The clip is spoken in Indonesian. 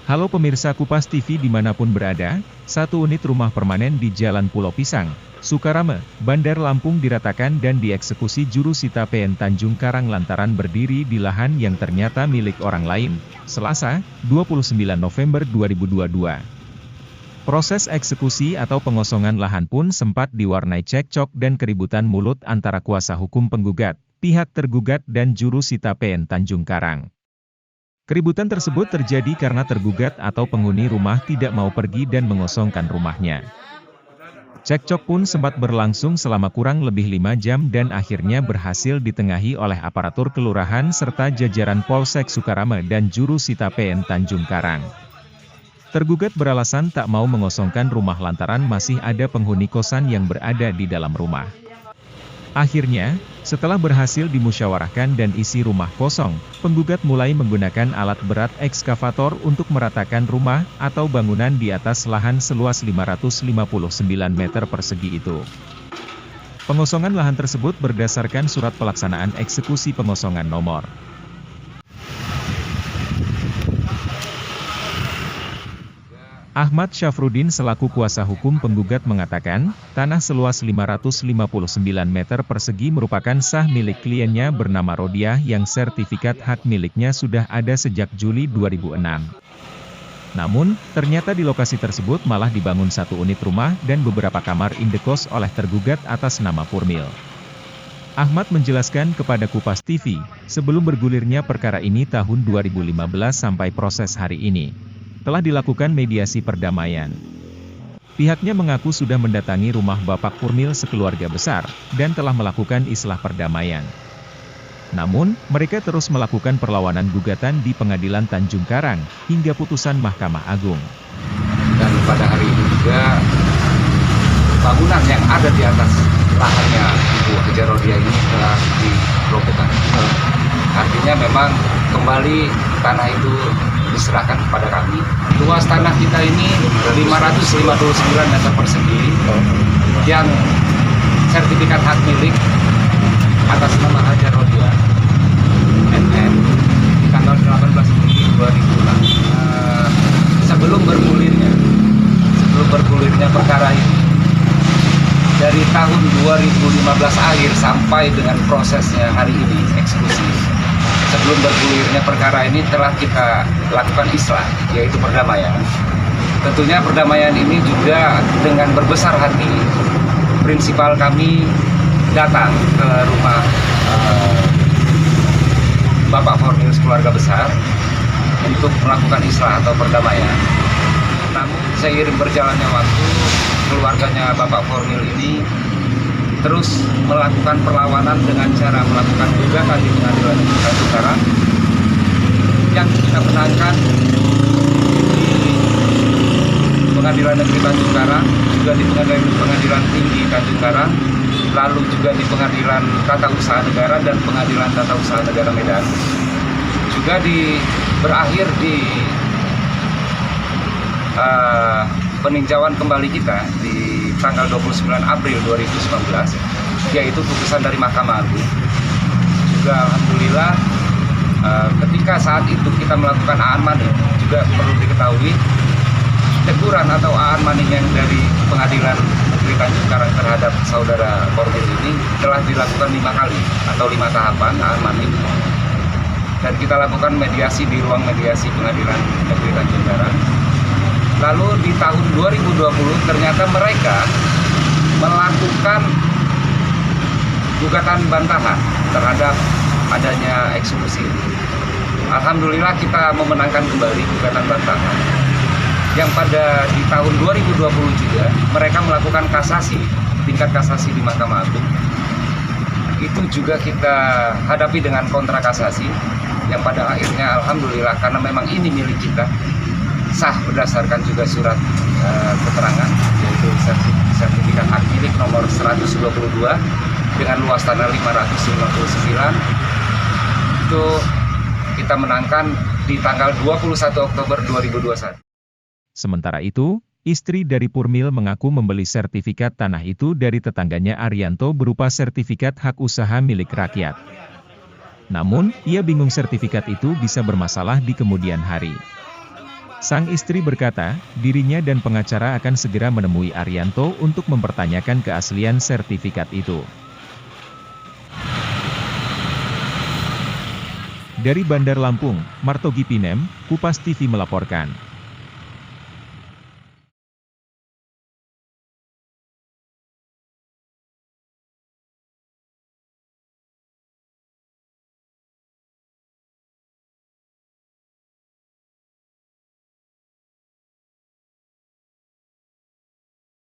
Halo pemirsa Kupas TV dimanapun berada, satu unit rumah permanen di Jalan Pulau Pisang, Sukarame, Bandar Lampung diratakan dan dieksekusi juru sita PN Tanjung Karang lantaran berdiri di lahan yang ternyata milik orang lain, Selasa, 29 November 2022. Proses eksekusi atau pengosongan lahan pun sempat diwarnai cekcok dan keributan mulut antara kuasa hukum penggugat, pihak tergugat dan juru sita PN Tanjung Karang. Keributan tersebut terjadi karena tergugat atau penghuni rumah tidak mau pergi dan mengosongkan rumahnya. Cekcok pun sempat berlangsung selama kurang lebih 5 jam dan akhirnya berhasil ditengahi oleh aparatur kelurahan serta jajaran Polsek Sukarame dan juru sita PN Tanjung Karang. Tergugat beralasan tak mau mengosongkan rumah lantaran masih ada penghuni kosan yang berada di dalam rumah. Akhirnya, setelah berhasil dimusyawarahkan dan isi rumah kosong, penggugat mulai menggunakan alat berat ekskavator untuk meratakan rumah atau bangunan di atas lahan seluas 559 meter persegi itu. Pengosongan lahan tersebut berdasarkan surat pelaksanaan eksekusi pengosongan nomor Ahmad Syafruddin selaku kuasa hukum penggugat mengatakan, tanah seluas 559 meter persegi merupakan sah milik kliennya bernama Rodiah yang sertifikat hak miliknya sudah ada sejak Juli 2006. Namun, ternyata di lokasi tersebut malah dibangun satu unit rumah dan beberapa kamar indekos oleh tergugat atas nama Purmil. Ahmad menjelaskan kepada Kupas TV, sebelum bergulirnya perkara ini tahun 2015 sampai proses hari ini, telah dilakukan mediasi perdamaian. Pihaknya mengaku sudah mendatangi rumah Bapak Purmil sekeluarga besar, dan telah melakukan islah perdamaian. Namun, mereka terus melakukan perlawanan gugatan di Pengadilan Tanjung Karang, hingga putusan Mahkamah Agung. Dan pada hari ini juga, bangunan yang ada di atas lahannya Ibu Haja Rodiah ini telah dirobohkan. Artinya memang kembali tanah itu diserahkan kepada kami. Luas tanah kita ini 559 meter persegi yang sertifikat hak milik atas nama Haja Rodiah NN di tanggal 18 Juli 2006. Sebelum bergulirnya perkara ini, dari tahun 2015 akhir sampai dengan prosesnya hari ini eksekusi, sebelum bergulirnya perkara ini telah kita lakukan islah, yaitu perdamaian. Tentunya perdamaian ini juga dengan berbesar hati, prinsipal kami datang ke rumah Bapak Purmil keluarga besar untuk melakukan islah atau perdamaian. Namun seiring berjalannya waktu, keluarganya Bapak Purmil ini terus melakukan perlawanan dengan cara melakukan gugatan di Pengadilan Negeri Tanjung Karang yang kita menangkan di Pengadilan Negeri Tanjung Karang, juga di Pengadilan Tinggi Tanjung Karang, lalu juga di Pengadilan Tata Usaha Negara dan Pengadilan Tata Usaha Negara Medan. Juga berakhir di peninjauan kembali kita di tanggal 29 April 2019, yaitu putusan dari Mahkamah Agung. Juga Alhamdulillah, ketika saat itu kita melakukan aan maning, juga perlu diketahui, teguran atau aan maning yang dari Pengadilan Negeri Tanjung Karang terhadap saudara Purmil ini telah dilakukan 5 kali atau 5 tahapan aan maning. Dan kita lakukan mediasi di ruang mediasi Pengadilan Negeri Tanjung Karang. Lalu di tahun 2020 ternyata mereka melakukan gugatan bantahan terhadap adanya eksekusi. Alhamdulillah kita memenangkan kembali gugatan bantahan. Yang pada di tahun 2020 juga mereka melakukan kasasi, tingkat kasasi di Mahkamah Agung. Itu juga kita hadapi dengan kontra kasasi, yang pada akhirnya alhamdulillah karena memang ini milik kita, sah berdasarkan juga surat keterangan, yaitu sertifikat hak milik nomor 122 dengan luas tanah 559. Itu kita menangkan di tanggal 21 Oktober 2021. Sementara itu, istri dari Purmil mengaku membeli sertifikat tanah itu dari tetangganya Arianto berupa sertifikat hak usaha milik rakyat. Namun, ia bingung sertifikat itu bisa bermasalah di kemudian hari. Sang istri berkata, dirinya dan pengacara akan segera menemui Arianto untuk mempertanyakan keaslian sertifikat itu. Dari Bandar Lampung, Martogi Pinem, Kupas TV melaporkan.